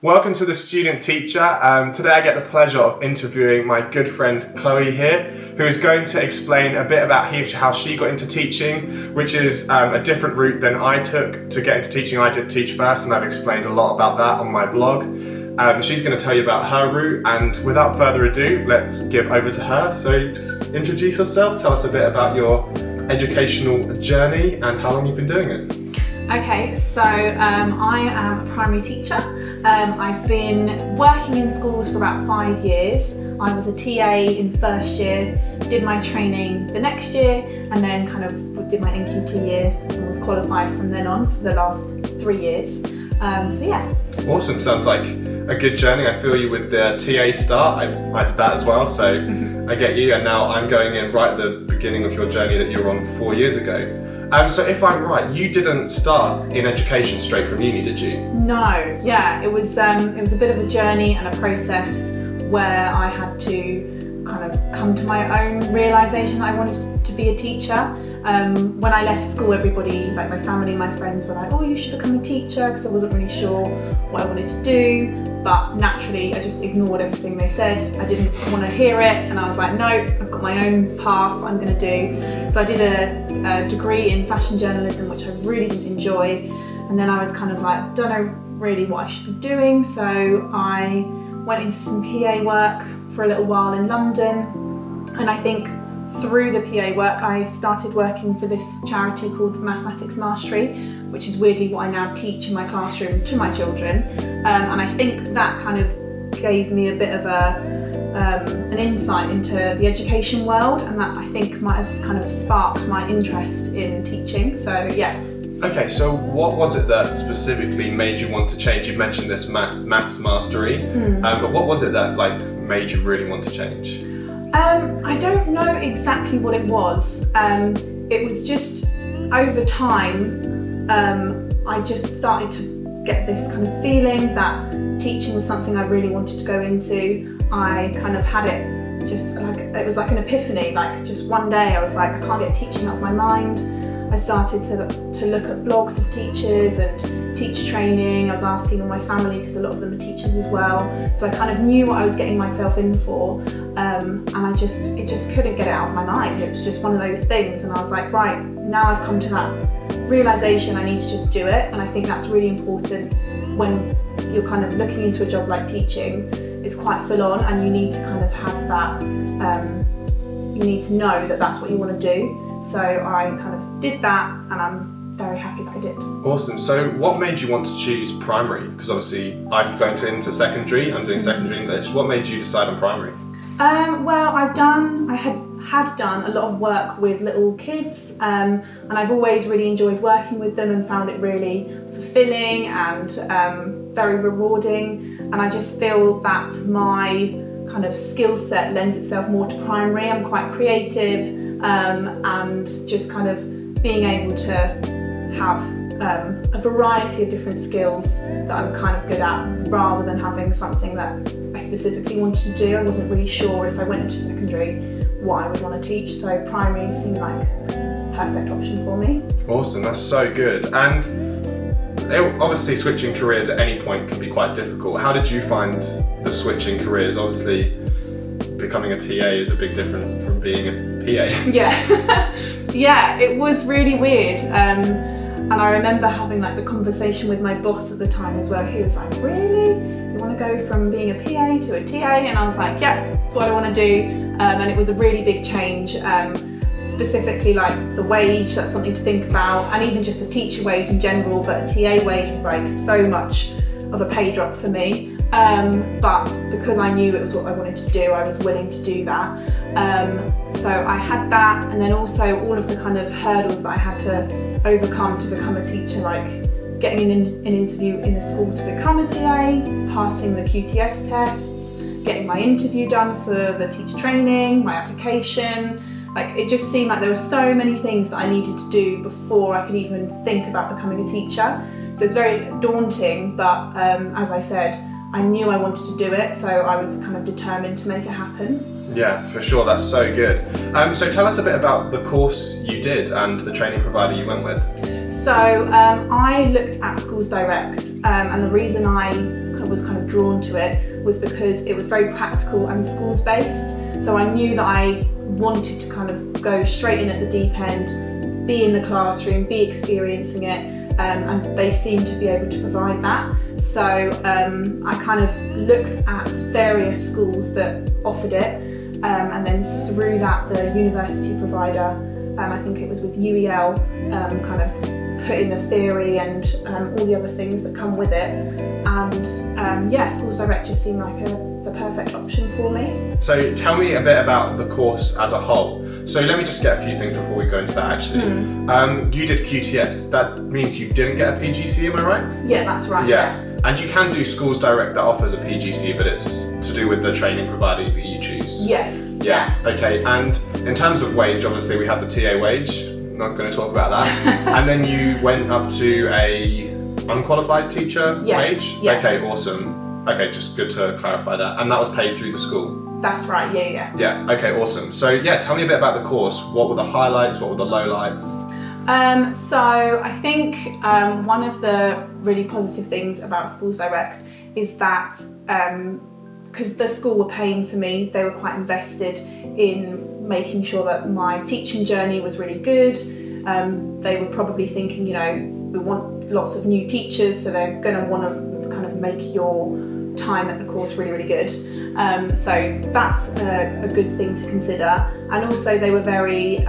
Welcome to the Student Teacher. Today I get the pleasure of interviewing my good friend Chloe here, who is going to explain a bit about how she got into teaching, which is a different route than I took to get into teaching. I did teach first, and I've explained a lot about that on my blog. She's going to tell you about her route, and without further ado, let's give over to her. So just introduce yourself, tell us a bit about your educational journey and how long you've been doing it. Okay, so I am a primary teacher. I've been working in schools for about 5 years. I was a TA in first year, did my training the next year, and then kind of did my NQT year and was qualified from then on for the last 3 years. So yeah. Awesome, sounds like a good journey. I feel you with the TA start. I did that as well, so I get you, and now I'm going in right at the beginning of your journey that you were on 4 years ago. So if I'm right, you didn't start in education straight from uni, did you? No, yeah, it was a bit of a journey and a process where I had to kind of come to my own realisation that I wanted to be a teacher. When I left school, everybody, like my family, my friends were like, oh, you should become a teacher, because I wasn't really sure what I wanted to do. But naturally, I just ignored everything they said. I didn't want to hear it, and I was like, no, I've got my own path I'm going to do. So I did a degree in fashion journalism, which I really didn't enjoy. And then I was kind of like, don't know really what I should be doing. So I went into some PA work for a little while in London. And I think through the PA work, I started working for this charity called Mathematics Mastery, which is weirdly what I now teach in my classroom to my children. And I think that kind of gave me a bit of an insight into the education world, and that I think might have kind of sparked my interest in teaching. So yeah. Okay, so what was it that specifically made you want to change? You mentioned this maths mastery, but what was it that made you really want to change? I don't know exactly what it was. It was just over time, I just started to get this kind of feeling that teaching was something I really wanted to go into. I kind of had it just it was like an epiphany. Just one day I was like, I can't get teaching out of my mind. I started to look at blogs of teachers and teacher training. I was asking all my family, because a lot of them are teachers as well. So I kind of knew what I was getting myself in for, and it just couldn't get it out of my mind. It was just one of those things, and I was like, right, now I've come to that realisation, I need to just do it. And I think that's really important when you're kind of looking into a job like teaching. It's quite full on, and you need to kind of have that, you need to know that that's what you want to do. So I kind of did that, and I'm very happy that I did. Awesome. So what made you want to choose primary? Because obviously I'm going into secondary, I'm doing secondary English. What made you decide on primary? Well, I had done a lot of work with little kids, and I've always really enjoyed working with them and found it really fulfilling and very rewarding. And I just feel that my kind of skill set lends itself more to primary. I'm quite creative, and just kind of being able to have a variety of different skills that I'm kind of good at, rather than having something that I specifically wanted to do. I wasn't really sure if I went into secondary what I would want to teach, so primary seemed like a perfect option for me. Awesome, that's so good. And obviously switching careers at any point can be quite difficult. How did you find the switching careers? Obviously becoming a TA is a big difference from being a PA. Yeah, yeah, it was really weird. And I remember having the conversation with my boss at the time as well. He was like, really? You want to go from being a PA to a TA? And I was like, yeah, that's what I want to do. And it was a really big change. Specifically the wage, that's something to think about, and even just a teacher wage in general, but a TA wage was so much of a pay drop for me. But because I knew it was what I wanted to do, I was willing to do that. So I had that, and then also all of the kind of hurdles that I had to overcome to become a teacher, like getting an interview in a school to become a TA, passing the QTS tests, getting my interview done for the teacher training, my application. It just seemed like there were so many things that I needed to do before I could even think about becoming a teacher. So it's very daunting, but as I said, I knew I wanted to do it, so I was kind of determined to make it happen. Yeah, for sure, that's so good. So tell us a bit about the course you did and the training provider you went with. So I looked at Schools Direct, and the reason I was kind of drawn to it was because it was very practical and schools based. So I knew that I wanted to kind of go straight in at the deep end, be in the classroom, be experiencing it, and they seemed to be able to provide that. So I kind of looked at various schools that offered it, and then through that the university provider, I think it was with UEL, kind of put in the theory and all the other things that come with it, and Schools Direct just seemed like the perfect option for me. So tell me a bit about the course as a whole. So let me just get a few things before we go into that actually. You did QTS, that means you didn't get a PGC, am I right? Yeah, that's right. Yeah. And you can do Schools Direct that offers a PGC, but it's to do with the training provider that you choose. Yes. Yeah. Okay. And in terms of wage, obviously we have the TA wage. Not going to talk about that. And then you went up to a unqualified teacher wage. Yeah. Okay. Awesome. Okay. Just good to clarify that. And that was paid through the school. That's right. Yeah. Yeah. Okay. Awesome. So yeah, tell me a bit about the course. What were the highlights? What were the lowlights? So I think one of the really positive things about Schools Direct is that because the school were paying for me, they were quite invested in making sure that my teaching journey was really good. They were probably thinking, we want lots of new teachers, so they're going to want to kind of make your time at the course really, really good. So that's a good thing to consider. And also they were very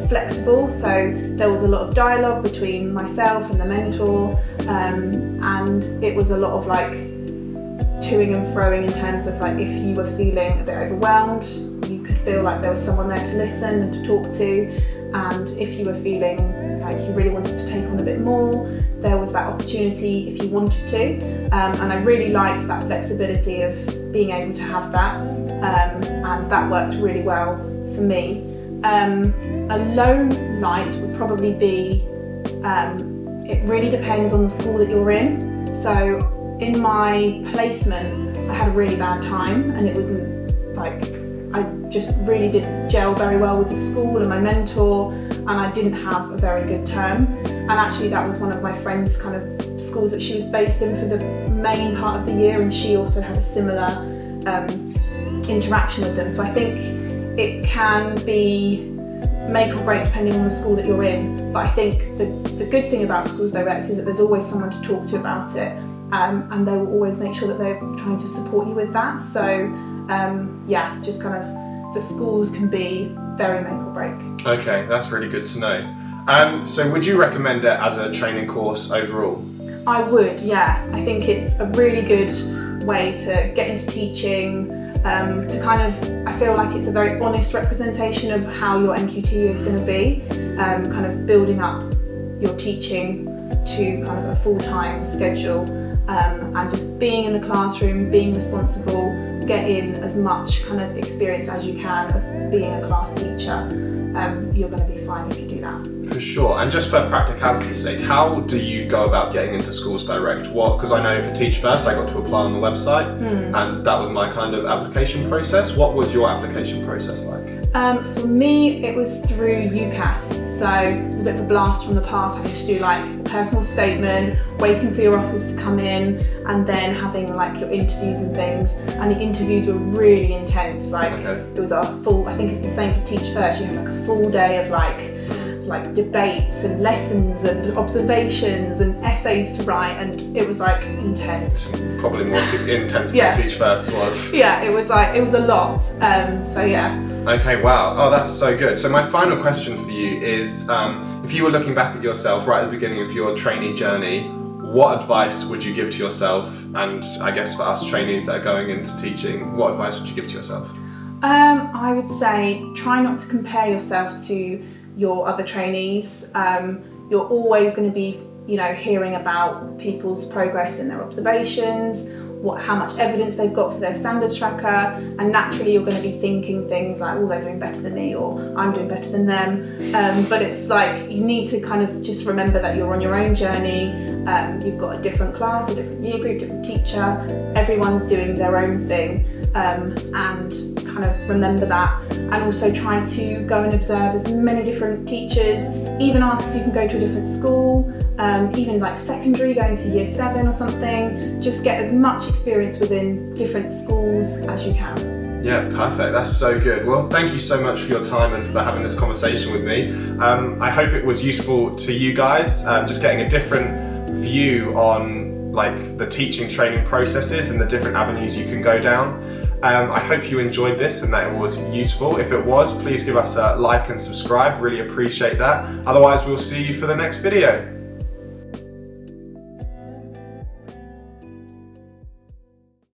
flexible, so there was a lot of dialogue between myself and the mentor, and it was a lot of like toing and froing in terms of like if you were feeling a bit overwhelmed, you could feel like there was someone there to listen and to talk to, and if you were feeling like you really wanted to take on a bit more, there was that opportunity if you wanted to, and I really liked that flexibility of being able to have that, and that worked really well for me. A low light would probably be, it really depends on the school that you're in. So in my placement, I had a really bad time, and it wasn't like, I just really didn't gel very well with the school and my mentor, and I didn't have a very good term. And actually that was one of my friend's kind of schools that she was based in for the main part of the year, and she also had a similar interaction with them. So I think it can be make or break depending on the school that you're in, but I think the good thing about Schools Direct is that there's always someone to talk to about it, and they will always make sure that they're trying to support you with that. So just kind of the schools can be very make or break. Okay, that's really good to know. So would you recommend it as a training course overall? I would, yeah. I think it's a really good way to get into teaching, to kind of, I feel like it's a very honest representation of how your NQT is going to be, kind of building up your teaching to kind of a full-time schedule, and just being in the classroom, being responsible, get in as much kind of experience as you can of being a class teacher. You're going to be fine if you do that. For sure. And just for practicality's sake, how do you go about getting into Schools Direct? Because I know for Teach First I got to apply on the website, and that was my kind of application process. What was your application process like? For me, it was through UCAS, so it was a bit of a blast from the past, having to do like a personal statement, waiting for your offers to come in, and then having like your interviews and things. And the interviews were really intense. It was a full, I think it's the same for Teach First, you have like a full day of like debates and lessons and observations and essays to write, and it was like intense. It's probably more intense than Teach First was. Yeah, it was a lot. So yeah. Okay, wow. Oh, that's so good. So my final question for you is, if you were looking back at yourself right at the beginning of your trainee journey, what advice would you give to yourself? And I guess for us trainees that are going into teaching, what advice would you give to yourself? I would say try not to compare yourself to your other trainees. You're always going to be, hearing about people's progress in their observations, how much evidence they've got for their standards tracker, and naturally you're going to be thinking things like, oh, they're doing better than me, or I'm doing better than them. But it's like, you need to kind of just remember that you're on your own journey. You've got a different class, a different year group, different teacher. Everyone's doing their own thing. and kind of remember that, and also try to go and observe as many different teachers, even ask if you can go to a different school, even like secondary, going to year 7 or something. Just get as much experience within different schools as you can. Yeah, perfect. That's so good. Well, thank you so much for your time and for having this conversation with me. I hope it was useful to you guys, just getting a different view on like the teaching training processes and the different avenues you can go down. I hope you enjoyed this and that it was useful. If it was, please give us a like and subscribe. Really appreciate that. Otherwise, we'll see you for the next video.